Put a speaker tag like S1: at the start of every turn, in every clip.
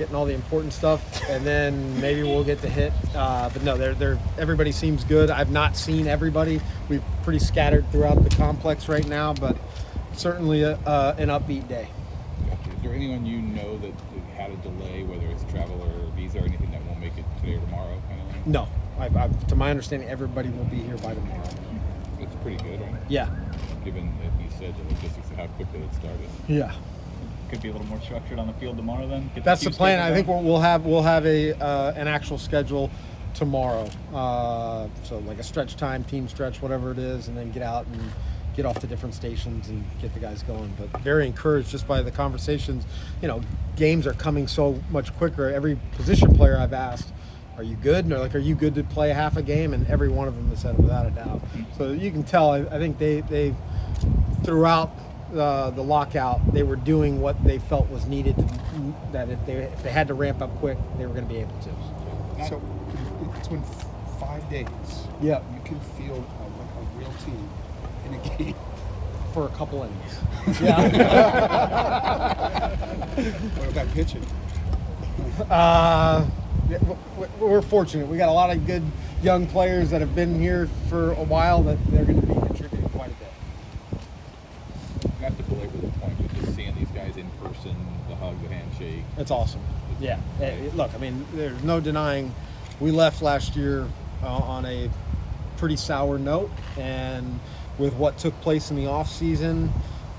S1: getting all the important stuff, and then maybe we'll get to hit. But no, everybody seems good. I've not seen everybody. We're pretty scattered throughout the complex right now, but certainly an upbeat day.
S2: Gotcha. Is there anyone you know that had a delay, whether it's travel or visa or anything, that won't make it today or tomorrow? Kind of thing?
S1: No, to my understanding, everybody will be here by tomorrow.
S2: It's pretty good, right?
S1: Yeah.
S2: Given that you said the logistics of how quickly it started.
S1: Yeah.
S3: Could be a little more structured on the field tomorrow then?
S1: That's the plan. I think we'll have an actual schedule tomorrow. So like a stretch time, team stretch, whatever it is, and then get out and get off to different stations and get the guys going. But very encouraged just by the conversations. Games are coming so much quicker. Every position player I've asked, are you good? And they're like, are you good to play half a game? And every one of them has said without a doubt. So you can tell, I think they throughout the lockout, they were doing what they felt was needed, if they had to ramp up quick, they were going to be able to.
S4: So it's been 5 days.
S1: Yeah.
S4: You can feel like a real team in a game.
S1: For a couple innings. Yeah.
S4: What about pitching?
S1: We're fortunate. We got a lot of good young players that have been here for a while that they're going to be contributing quite a bit.
S2: Not to belabor the point, but just seeing these guys in person, the hug, the handshake.
S1: It's awesome. Yeah. Look, I mean, there's no denying we left last year on a pretty sour note, and with what took place in the off season,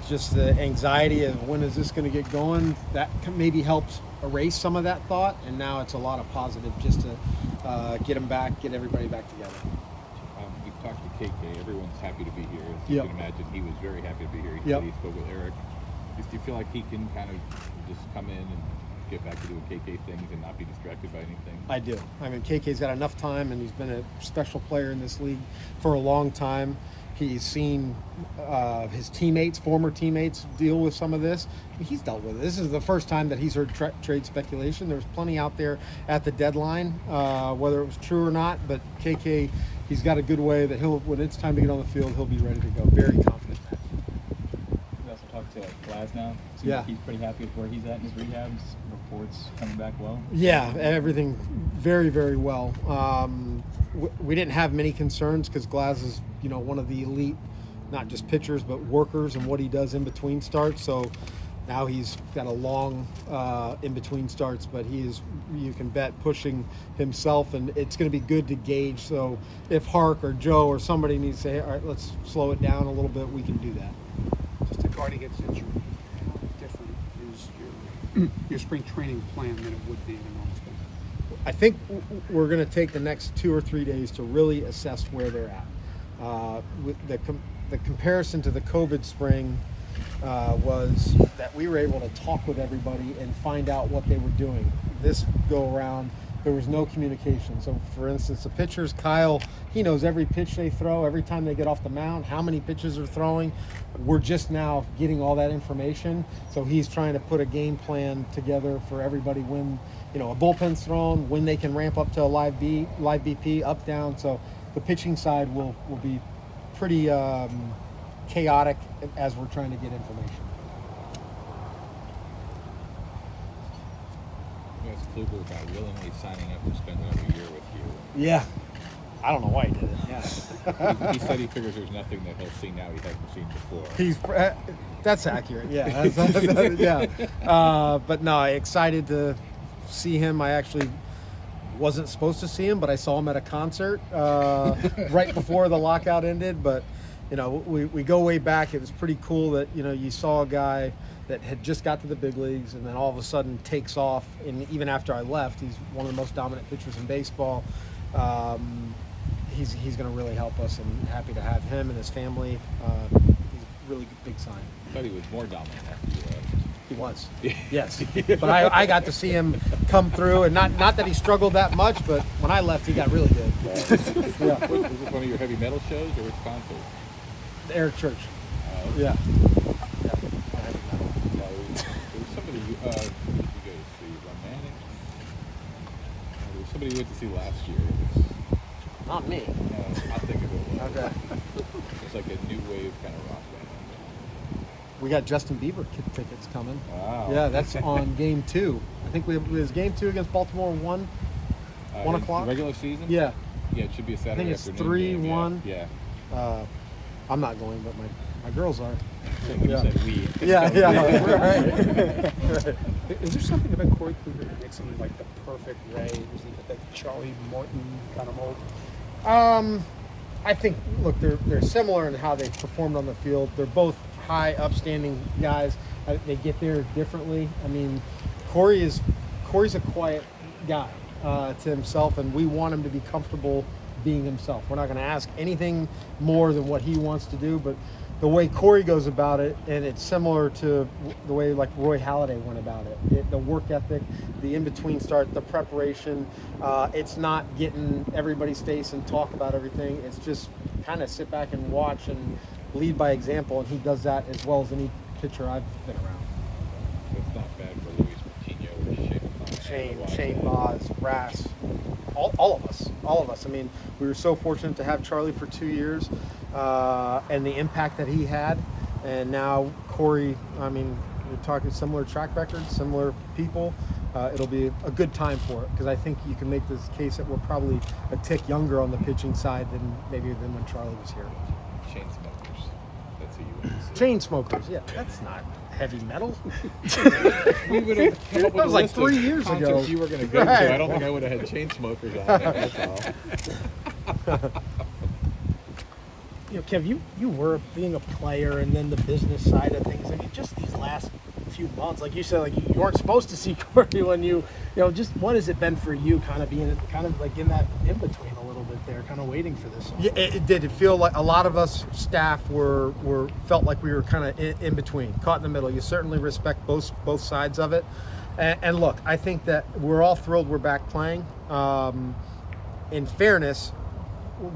S1: just the anxiety of when is this going to get going, that maybe helps erase some of that thought, and now it's a lot of positive just to get them back, get everybody back together.
S2: We talked to KK. Everyone's happy to be here. As
S1: Yep.
S2: you can imagine, he was very happy to be here. He
S1: Yep.
S2: said he spoke with Eric. Do you feel like he can kind of just come in and get back to doing KK things and not be distracted by anything?
S1: I do. I mean, KK's got enough time, and he's been a special player in this league for a long time. He's seen his teammates, former teammates, deal with some of this. He's dealt with it. This is the first time that he's heard trade speculation. There's plenty out there at the deadline, whether it was true or not. But KK, he's got a good way that when it's time to get on the field, he'll be ready to go. Very confident.
S3: We also talked to Glaz now. Seems
S1: Yeah.
S3: like he's pretty happy with where he's at in his rehabs. Reports coming back well.
S1: Yeah, everything very, very well. We didn't have many concerns because Glaz is, one of the elite, not just pitchers, but workers and what he does in between starts. So now he's got a long in between starts, but he is, you can bet, pushing himself, and it's going to be good to gauge. So if Hark or Joe or somebody needs to say, all right, let's slow it down a little bit, we can do that.
S4: Just a guard gets injured. How different is your spring training plan than it would be in a normal spring?
S1: I think we're going to take the next 2 or 3 days to really assess where they're at. With the comparison to the COVID spring was that we were able to talk with everybody and find out what they were doing. This go around, there was no communication. So for instance, the pitchers, Kyle, he knows every pitch they throw, every time they get off the mound, how many pitches they're throwing. We're just now getting all that information. So he's trying to put a game plan together for everybody when, a bullpen's thrown, when they can ramp up to a live BP, up, down. So the pitching side will be pretty chaotic as we're trying to get information.
S2: You asked Kluber about willingly signing up to spend another year with you.
S1: Yeah. I don't know why he did it. Yeah.
S2: He said he figures there's nothing that he'll see now he hasn't seen before.
S1: That's accurate. Yeah. Yeah. But no, excited to see him. I actually wasn't supposed to see him, but I saw him at a concert right before the lockout ended. But we go way back. It was pretty cool that you saw a guy that had just got to the big leagues and then all of a sudden takes off. And even after I left, he's one of the most dominant pitchers in baseball. He's going to really help us, and happy to have him and his family. He's a really big sign.
S2: I thought he was more dominant after you left.
S1: He was, yes. But I got to see him come through, and not that he struggled that much, but when I left, he got really good. Yeah.
S2: Was this one of your heavy metal shows or which concert?
S1: Eric Church.
S2: Yeah.
S1: Yeah.
S2: There was somebody who did you go to see? Romantic? There was somebody you went to see last year. It was,
S1: Not me.
S2: I think of it was.
S1: Okay.
S2: It's like a new wave kind of rock band.
S1: we got Justin Bieber tickets coming.
S2: Wow.
S1: Yeah, that's on game 2. I think it was game 2 against Baltimore 1
S2: In
S1: o'clock.
S2: Regular season?
S1: Yeah,
S2: Yeah, it should be a
S1: I
S2: Saturday
S1: think it's
S2: afternoon.
S1: 3-1.
S2: Yeah.
S1: I'm not going, but my girls are.
S3: When you said we.
S1: Yeah. Right.
S4: Is there something about Corey Kluber that makes him like the perfect Ray? Is he got that Charlie Morton kind of mold?
S1: I think, look, they're similar in how they performed on the field. They're both high, upstanding guys. They get there differently. I mean, Corey's a quiet guy to himself, and we want him to be comfortable being himself. We're not going to ask anything more than what he wants to do, but the way Corey goes about it, and it's similar to the way like Roy Halladay went about it. The work ethic, the in-between start, the preparation. It's not getting everybody's face and talk about everything. It's just kind of sit back and watch and lead by example, and he does that as well as any pitcher I've been around.
S2: So it's not bad for Luis Coutinho or
S1: Shane Boz, Rass, all of us. I mean, we were so fortunate to have Charlie for 2 years, and the impact that he had. And now Corey, I mean, we're talking similar track records, similar people. It'll be a good time for it because I think you can make this case that we're probably a tick younger on the pitching side than when Charlie was here.
S2: Chain smokers. That's who you would say.
S1: Chain smokers, yeah, that's not heavy metal.
S2: We would have come up with
S1: That was
S2: a
S1: like
S2: list
S1: 3
S2: of
S1: years ago.
S2: concerts you were going to go
S1: Right.
S2: to. I don't think I would have had chain smokers on there. That's all.
S5: You know, Kev, you were being a player and then the business side of things. I mean, just these last few months, like you said, like you weren't supposed to see Corey when you know, just what has it been for you kind of being kind of like in that in between a little bit there, kind of waiting for this?
S1: Yeah, it did. It feel like a lot of us staff were felt like we were kind of in between, caught in the middle. You certainly respect both sides of it, and look, I think that we're all thrilled we're back playing. In fairness,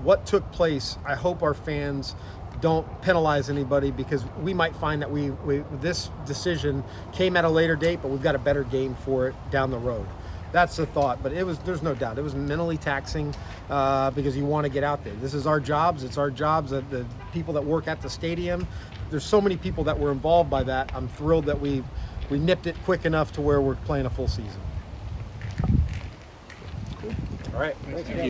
S1: what took place, I hope our fans don't penalize anybody because we might find that we this decision came at a later date, but we've got a better game for it down the road. That's the thought, but there's no doubt it was mentally taxing because you want to get out there. This is our jobs. It's our jobs. The people that work at the stadium. There's so many people that were involved by that. I'm thrilled that we nipped it quick enough to where we're playing a full season. All right.
S2: Thank you.